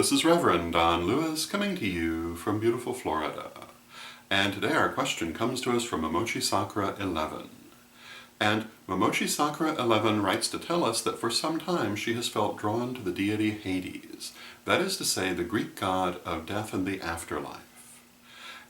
This is Reverend Don Lewis coming to you from beautiful Florida. And today our question comes to us from Momochi Sakura 11. And Momochi Sakura 11 writes to tell us that for some time she has felt drawn to the deity Hades, that is to say, the Greek god of death and the afterlife.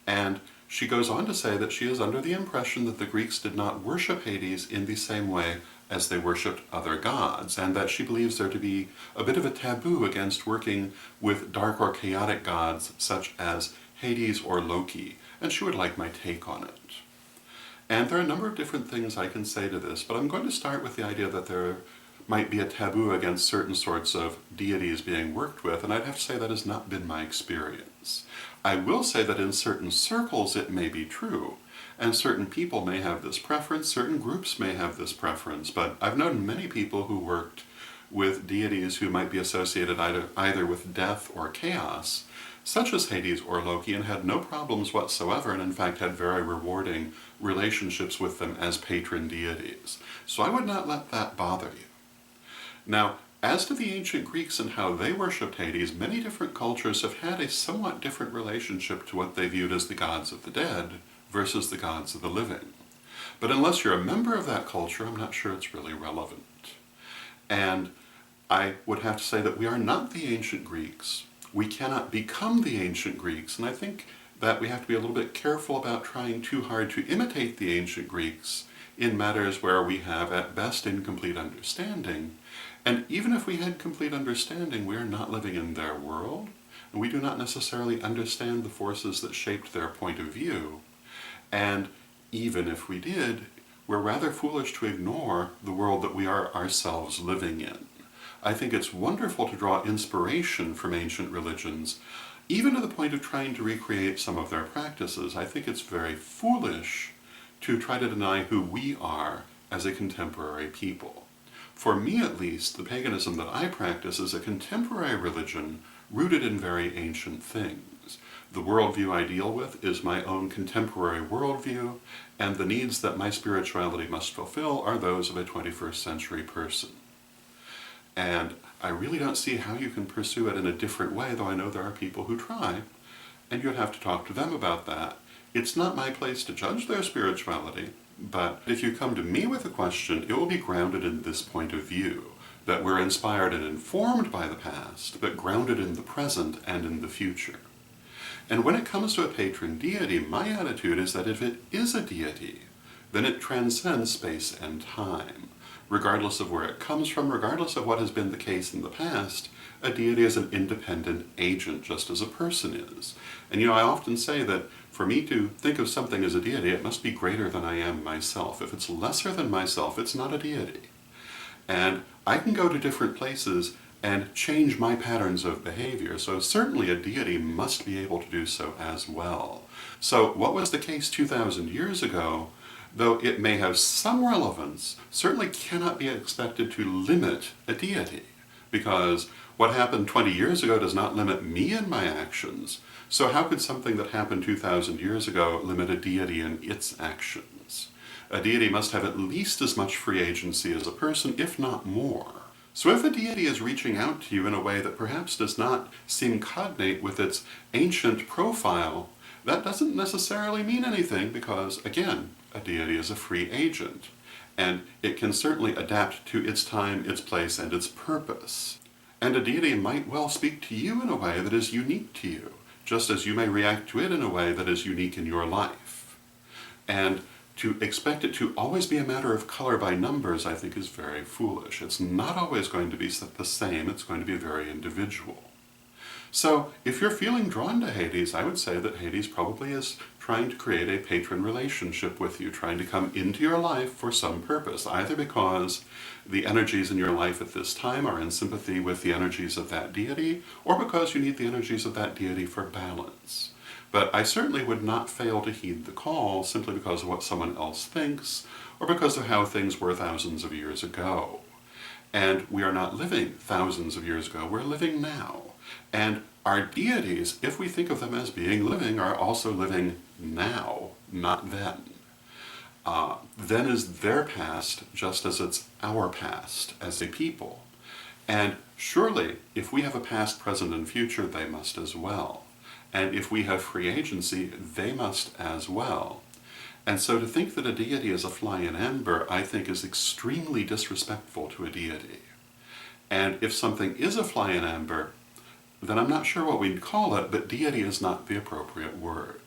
And she goes on to say that she is under the impression that the Greeks did not worship Hades in the same way as they worshipped other gods, and that she believes there to be a bit of a taboo against working with dark or chaotic gods such as Hades or Loki, and she would like my take on it. And there are a number of different things I can say to this, but I'm going to start with the idea that there might be a taboo against certain sorts of deities being worked with, and I'd have to say that has not been my experience. I will say that in certain circles it may be true, and certain people may have this preference, certain groups may have this preference, but I've known many people who worked with deities who might be associated either with death or chaos, such as Hades or Loki, and had no problems whatsoever, and in fact had very rewarding relationships with them as patron deities. So I would not let that bother you. Now, as to the ancient Greeks and how they worshipped Hades, many different cultures have had a somewhat different relationship to what they viewed as the gods of the dead versus the gods of the living. But unless you're a member of that culture, I'm not sure it's really relevant. And I would have to say that we are not the ancient Greeks. We cannot become the ancient Greeks, and I think that we have to be a little bit careful about trying too hard to imitate the ancient Greeks in matters where we have at best incomplete understanding. And even if we had complete understanding, we are not living in their world, and we do not necessarily understand the forces that shaped their point of view. And even if we did, we're rather foolish to ignore the world that we are ourselves living in. I think it's wonderful to draw inspiration from ancient religions, even to the point of trying to recreate some of their practices. I think it's very foolish to try to deny who we are as a contemporary people. For me, at least, the paganism that I practice is a contemporary religion rooted in very ancient things. The worldview I deal with is my own contemporary worldview, and the needs that my spirituality must fulfill are those of a 21st century person. And I really don't see how you can pursue it in a different way, though I know there are people who try, and you'd have to talk to them about that. It's not my place to judge their spirituality, but if you come to me with a question, it will be grounded in this point of view, that we're inspired and informed by the past, but grounded in the present and in the future. And when it comes to a patron deity, my attitude is that if it is a deity, then it transcends space and time. Regardless of where it comes from, regardless of what has been the case in the past, a deity is an independent agent, just as a person is. And I often say that for me to think of something as a deity, it must be greater than I am myself. If it's lesser than myself, it's not a deity. And I can go to different places and change my patterns of behavior, so certainly a deity must be able to do so as well. So what was the case 2,000 years ago, though it may have some relevance, certainly cannot be expected to limit a deity, because what happened 20 years ago does not limit me in my actions. So how could something that happened 2,000 years ago limit a deity in its actions? A deity must have at least as much free agency as a person, if not more. So if a deity is reaching out to you in a way that perhaps does not seem cognate with its ancient profile, that doesn't necessarily mean anything because, again, a deity is a free agent, and it can certainly adapt to its time, its place, and its purpose. And a deity might well speak to you in a way that is unique to you, just as you may react to it in a way that is unique in your life. And to expect it to always be a matter of color by numbers, I think, is very foolish. It's not always going to be the same, it's going to be very individual. So, if you're feeling drawn to Hades, I would say that Hades probably is trying to create a patron relationship with you, trying to come into your life for some purpose, either because the energies in your life at this time are in sympathy with the energies of that deity, or because you need the energies of that deity for balance. But I certainly would not fail to heed the call simply because of what someone else thinks, or because of how things were thousands of years ago. And we are not living thousands of years ago, we're living now. And our deities, if we think of them as being living, are also living now, not then. Then is their past just as it's our past as a people. And surely, if we have a past, present, and future, they must as well. And if we have free agency, they must as well. And so to think that a deity is a fly in amber, I think is extremely disrespectful to a deity. And if something is a fly in amber, then I'm not sure what we'd call it, but deity is not the appropriate word.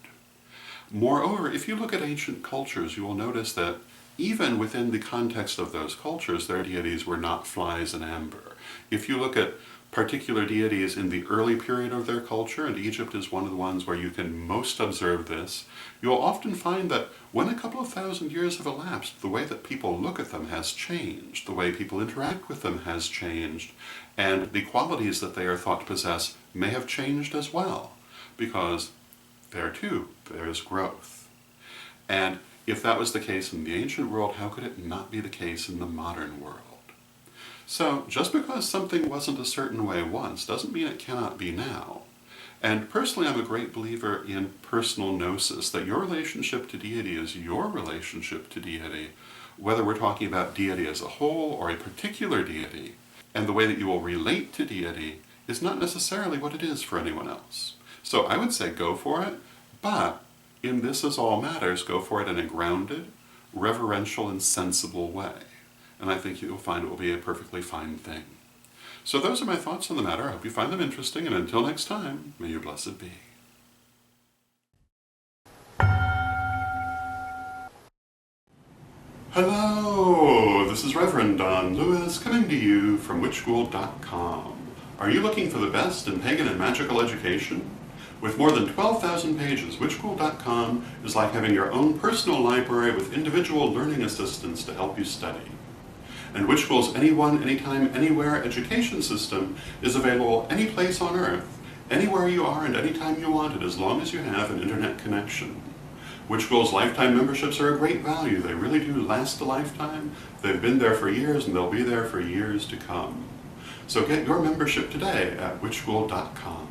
Moreover, if you look at ancient cultures, you will notice that even within the context of those cultures, their deities were not flies in amber. If you look at particular deities in the early period of their culture, and Egypt is one of the ones where you can most observe this, you'll often find that when a couple of thousand years have elapsed, the way that people look at them has changed, the way people interact with them has changed, and the qualities that they are thought to possess may have changed as well, because there too, there's growth. And if that was the case in the ancient world, how could it not be the case in the modern world? So, just because something wasn't a certain way once doesn't mean it cannot be now. And personally, I'm a great believer in personal gnosis, that your relationship to deity is your relationship to deity, whether we're talking about deity as a whole or a particular deity, and the way that you will relate to deity is not necessarily what it is for anyone else. So I would say go for it, but in this as all matters, go for it in a grounded, reverential, and sensible way. And I think you'll find it will be a perfectly fine thing. So those are my thoughts on the matter. I hope you find them interesting, and until next time, may you blessed be. Hello, this is Reverend Don Lewis coming to you from witchschool.com. Are you looking for the best in pagan and magical education? With more than 12,000 pages, witchschool.com is like having your own personal library with individual learning assistants to help you study. And Witchschool's Anyone, Anytime, Anywhere education system is available any place on Earth, anywhere you are and anytime you want it, as long as you have an internet connection. Witchschool's lifetime memberships are a great value. They really do last a lifetime. They've been there for years and they'll be there for years to come. So get your membership today at witchschool.com.